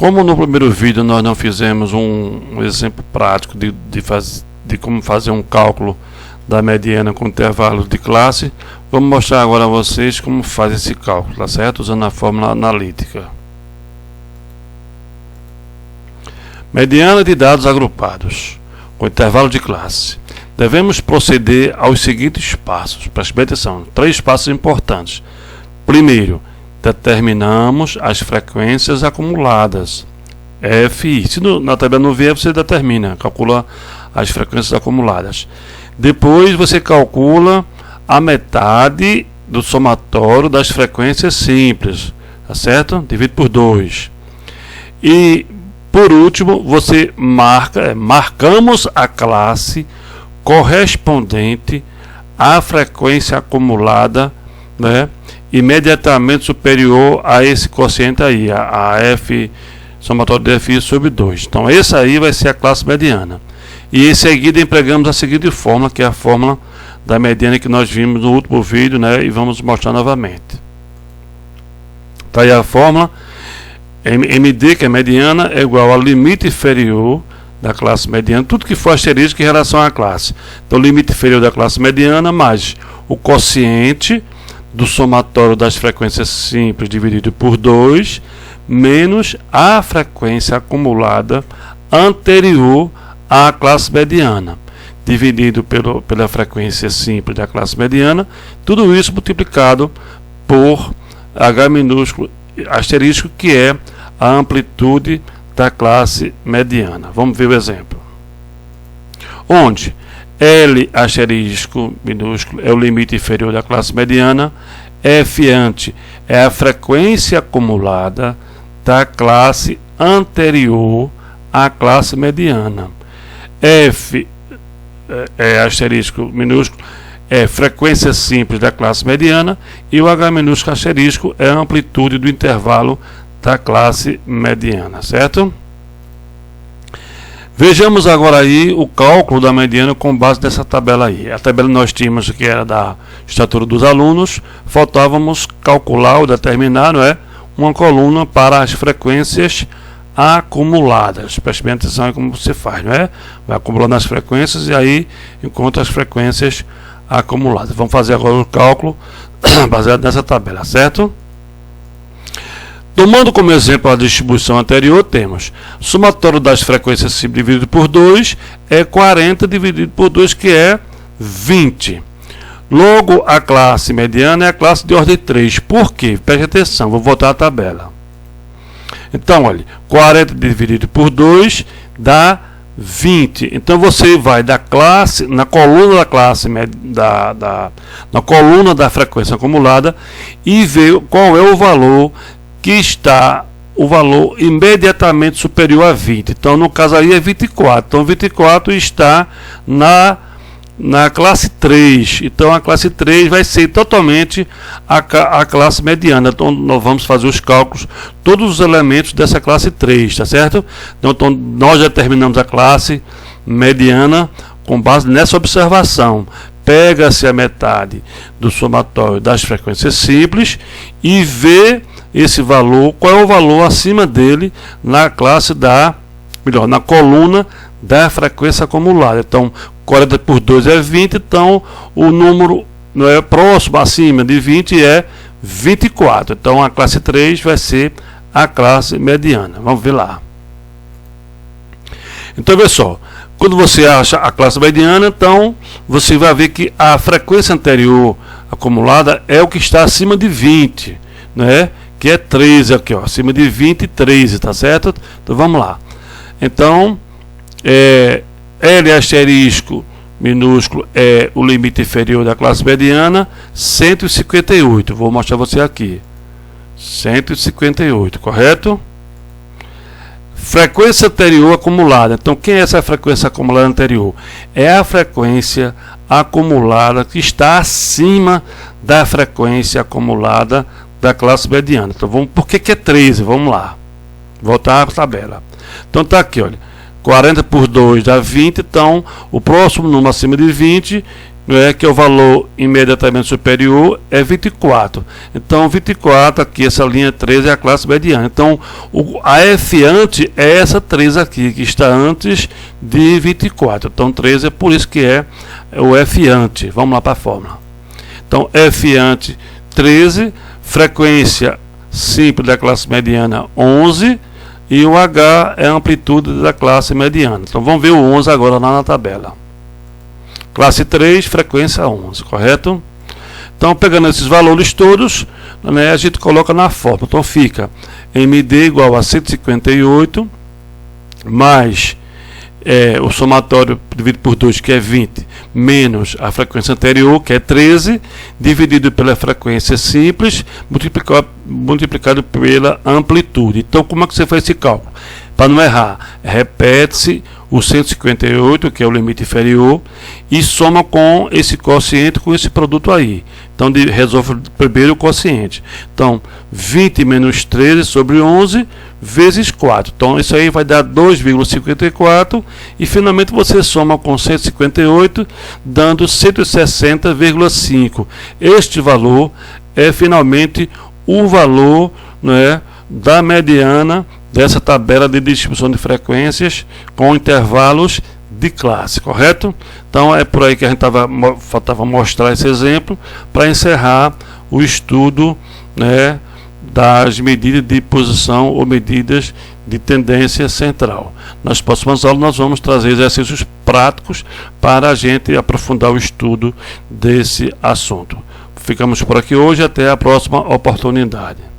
Como no primeiro vídeo nós não fizemos um exemplo prático de como fazer um cálculo da mediana com intervalos de classe, vamos mostrar agora a vocês como faz esse cálculo, tá certo? Usando a fórmula analítica. Mediana de dados agrupados com intervalo de classe. Devemos proceder aos seguintes passos. Preste bem atenção, 3 passos importantes. Primeiro, determinamos as frequências acumuladas, FI. Se na tabela não vier, você determina, calcula as frequências acumuladas. Depois você calcula a metade do somatório das frequências simples, tá certo? Divide por 2. E por último, você marcamos a classe correspondente à frequência acumulada, né, imediatamente superior a esse quociente aí, a F, somatório de FI sobre 2. Então essa aí vai ser a classe mediana. E em seguida empregamos a seguinte fórmula, que é a fórmula da mediana que nós vimos no último vídeo, né, e vamos mostrar novamente. Tá aí a fórmula. MD, que é mediana, é igual ao limite inferior da classe mediana, tudo que for asterisco em relação à classe. Então, o limite inferior da classe mediana mais o quociente do somatório das frequências simples dividido por 2, menos a frequência acumulada anterior à classe mediana, dividido pela frequência simples da classe mediana, tudo isso multiplicado por H minúsculo asterisco, que é a amplitude da classe mediana. Vamos ver o exemplo. Onde L asterisco minúsculo é o limite inferior da classe mediana, F ante é a frequência acumulada da classe anterior à classe mediana. F é asterisco minúsculo é frequência simples da classe mediana, e o H minúsculo asterisco é a amplitude do intervalo da classe mediana, certo? Vejamos agora aí o cálculo da mediana com base nessa tabela aí. A tabela nós tínhamos que era da estatura dos alunos, faltávamos calcular ou determinar, não é, uma coluna para as frequências acumuladas. Preste bem atenção em como você faz, não é? Vai acumulando as frequências e aí encontra as frequências acumuladas. Vamos fazer agora o cálculo baseado nessa tabela, certo? Tomando como exemplo a distribuição anterior, temos somatório das frequências simples dividido por 2 é 40 dividido por 2, que é 20. Logo, a classe mediana é a classe de ordem 3. Por quê? Preste atenção, vou voltar à tabela. Então, olha, 40 dividido por 2 dá 20. Então você vai da classe, na coluna da classe na coluna da frequência acumulada, e vê qual é o valor que está, o valor imediatamente superior a 20. Então no caso aí é 24. Então 24 está na classe 3. Então a classe 3 vai ser totalmente a classe mediana. Então nós vamos fazer os cálculos, todos os elementos dessa classe 3, tá certo? Então nós determinamos a classe mediana com base nessa observação. Pega-se a metade do somatório das frequências simples e vê esse valor, qual é o valor acima dele na classe na coluna da frequência acumulada. Então 40 por 2 é 20, então o número não é próximo acima de 20 é 24. Então a classe 3 vai ser a classe mediana. Vamos ver lá. Então veja só, quando você acha a classe mediana, então você vai ver que a frequência anterior acumulada é o que está acima de 20, né? Que é 13 aqui, ó, acima de 20 e 13, tá certo? Então vamos lá. Então L asterisco minúsculo é o limite inferior da classe mediana, 158. Vou mostrar você aqui. 158, correto? Frequência anterior acumulada. Então, quem é essa frequência acumulada anterior? É a frequência acumulada que está acima da frequência acumulada da classe mediana. Então, por que é 13? Vamos lá. Voltar à tabela. Então, está aqui, olha. 40 por 2 dá 20. Então, o próximo número acima de 20, que é o valor imediatamente superior, é 24. Então 24 aqui, essa linha 13 é a classe mediana. Então a F ante é essa 13 aqui, que está antes de 24. Então 13 é por isso que é o F ante. Vamos lá para a fórmula. Então F ante 13, frequência simples da classe mediana 11, e o H é a amplitude da classe mediana. Então vamos ver o 11 agora lá na tabela. Classe 3, frequência 11, correto? Então, pegando esses valores todos, a gente coloca na fórmula. Então, fica MD igual a 158, mais o somatório dividido por 2, que é 20, menos a frequência anterior, que é 13, dividido pela frequência simples, multiplicado pela amplitude. Então, como é que você faz esse cálculo? Para não errar, repete-se o 158, que é o limite inferior, e soma com esse quociente, com esse produto aí. Então, resolve primeiro o quociente. Então, 20 menos 13 sobre 11 vezes 4. Então, isso aí vai dar 2,54, e finalmente você soma com 158, dando 160,5. Este valor é finalmente o valor, da mediana dessa tabela de distribuição de frequências com intervalos de classe, correto? Então é por aí que a gente faltava mostrar esse exemplo para encerrar o estudo, das medidas de posição ou medidas de tendência central. Nas próximas aulas nós vamos trazer exercícios práticos para a gente aprofundar o estudo desse assunto. Ficamos por aqui hoje, até a próxima oportunidade.